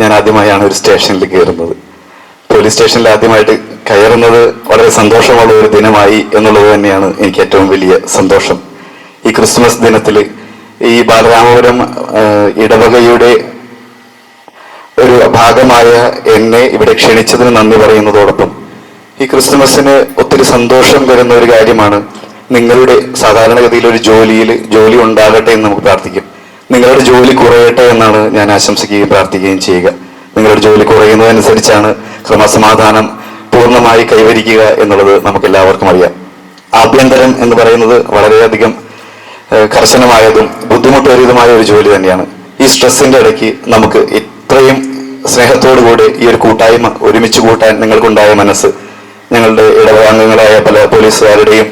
ഞാൻ ആദ്യമായാണ് ഒരു സ്റ്റേഷനിൽ കയറുന്നത്. പോലീസ് സ്റ്റേഷനിൽ ആദ്യമായിട്ട് കയറുന്നത് വളരെ സന്തോഷമുള്ള ഒരു ദിനമായി എന്നുള്ളത് തന്നെയാണ് എനിക്ക് ഏറ്റവും വലിയ സന്തോഷം. ഈ ക്രിസ്മസ് ദിനത്തിൽ ഈ ബാലരാമപുരം ഇടവകയുടെ ഒരു ഭാഗമായ എന്നെ ഇവിടെ ക്ഷണിച്ചതിന് നന്ദി പറയുന്നതോടൊപ്പം ഈ ക്രിസ്മസിന് ഒത്തിരി സന്തോഷം തരുന്ന ഒരു കാര്യമാണ് നിങ്ങളുടെ സാധാരണഗതിയിൽ ഒരു ജോലി ഉണ്ടാകട്ടെ എന്ന് നമുക്ക് പ്രാർത്ഥിക്കും. നിങ്ങളുടെ ജോലി കുറയട്ടെ എന്നാണ് ഞാൻ ആശംസിക്കുകയും പ്രാർത്ഥിക്കുകയും ചെയ്യുക. നിങ്ങളുടെ ജോലി കുറയുന്നതനുസരിച്ചാണ് ക്രമസമാധാനം പൂർണ്ണമായി കൈവരിക്കുക എന്നുള്ളത് നമുക്ക് എല്ലാവർക്കും അറിയാം. ആഭ്യന്തരം എന്ന് പറയുന്നത് വളരെയധികം കർശനമായതും ബുദ്ധിമുട്ടേറിയതുമായ ഒരു ജോലി തന്നെയാണ്. ഈ സ്ട്രെസ്സിന്റെ ഇടയ്ക്ക് നമുക്ക് ഇത്രയും സ്നേഹത്തോടുകൂടി ഈ ഒരു കൂട്ടായ്മ ഒരുമിച്ച് കൂട്ടാൻ നിങ്ങൾക്കുണ്ടായ മനസ്സ് ഞങ്ങളുടെ ഇടവകാംഗങ്ങളായ പല പോലീസുകാരുടെയും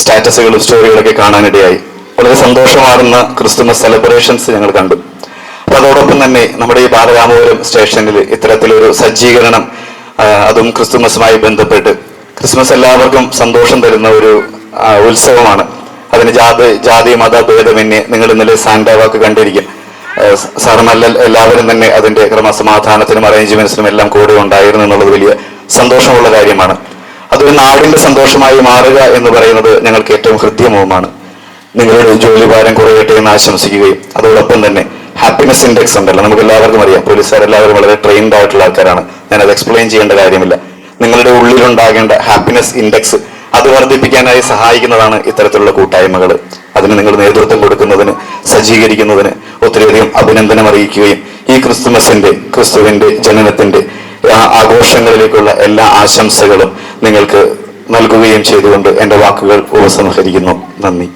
സ്റ്റാറ്റസുകളും സ്റ്റോറികളൊക്കെ കാണാനിടയായി. വളരെ സന്തോഷമാർന്ന ക്രിസ്തുമസ് സെലിബ്രേഷൻസ് ഞങ്ങൾ കണ്ടു. അപ്പൊ അതോടൊപ്പം തന്നെ നമ്മുടെ ഈ ബാലരാമപുരം സ്റ്റേഷനിൽ ഇത്തരത്തിലൊരു സജ്ജീകരണം, അതും ക്രിസ്തുമസുമായി ബന്ധപ്പെട്ട്, ക്രിസ്മസ് എല്ലാവർക്കും സന്തോഷം തരുന്ന ഒരു ഉത്സവമാണ്. അതിന് ജാതി മത ഭേദമന്യേ നിങ്ങൾ ഇന്നലെ സാന്റാ വാക്ക് കണ്ടിരിക്കും. സാറുമല്ല എല്ലാവരും തന്നെ അതിന്റെ ക്രമസമാധാനത്തിനും അറേഞ്ച്മെന്റ്സിനും എല്ലാം കൂടെ ഉണ്ടായിരുന്നു എന്നുള്ളത് വലിയ സന്തോഷമുള്ള കാര്യമാണ്. അതൊരു നാടിന്റെ സന്തോഷമായി മാറുക എന്ന് പറയുന്നത് ഞങ്ങൾക്ക് ഏറ്റവും ഹൃദ്യവുമാണ്. നിങ്ങളുടെ ജോലിഭാരം കുറയട്ടെ എന്ന് ആശംസിക്കുകയും അതോടൊപ്പം തന്നെ ഹാപ്പിനെസ് ഇൻഡെക്സ് ഉണ്ടല്ലോ, നമുക്ക് എല്ലാവർക്കും അറിയാം. പോലീസുകാരെല്ലാവരും വളരെ ട്രെയിൻഡ് ആയിട്ടുള്ള ആൾക്കാരാണ്. ഞാനത് എക്സ്പ്ലെയിൻ ചെയ്യേണ്ട കാര്യമില്ല. നിങ്ങളുടെ ഉള്ളിലുണ്ടാകേണ്ട ഹാപ്പിനെസ് ഇൻഡെക്സ് അത് വർദ്ധിപ്പിക്കാനായി സഹായിക്കുന്നതാണ് ഇത്തരത്തിലുള്ള കൂട്ടായ്മകൾ. അതിന് നിങ്ങൾ നേതൃത്വം കൊടുക്കുന്നതിന്, സജ്ജീകരിക്കുന്നതിന് ഒത്തിരിയധികം അഭിനന്ദനം അറിയിക്കുകയും ഈ ക്രിസ്തുവിന്റെ ജനനത്തിന്റെ ആഘോഷങ്ങളിലേക്കുള്ള എല്ലാ ആശംസകളും നിങ്ങൾക്ക് നൽകുകയും ചെയ്തുകൊണ്ട് എൻ്റെ വാക്കുകൾ ഉപസംഹരിക്കുന്നു. നന്ദി.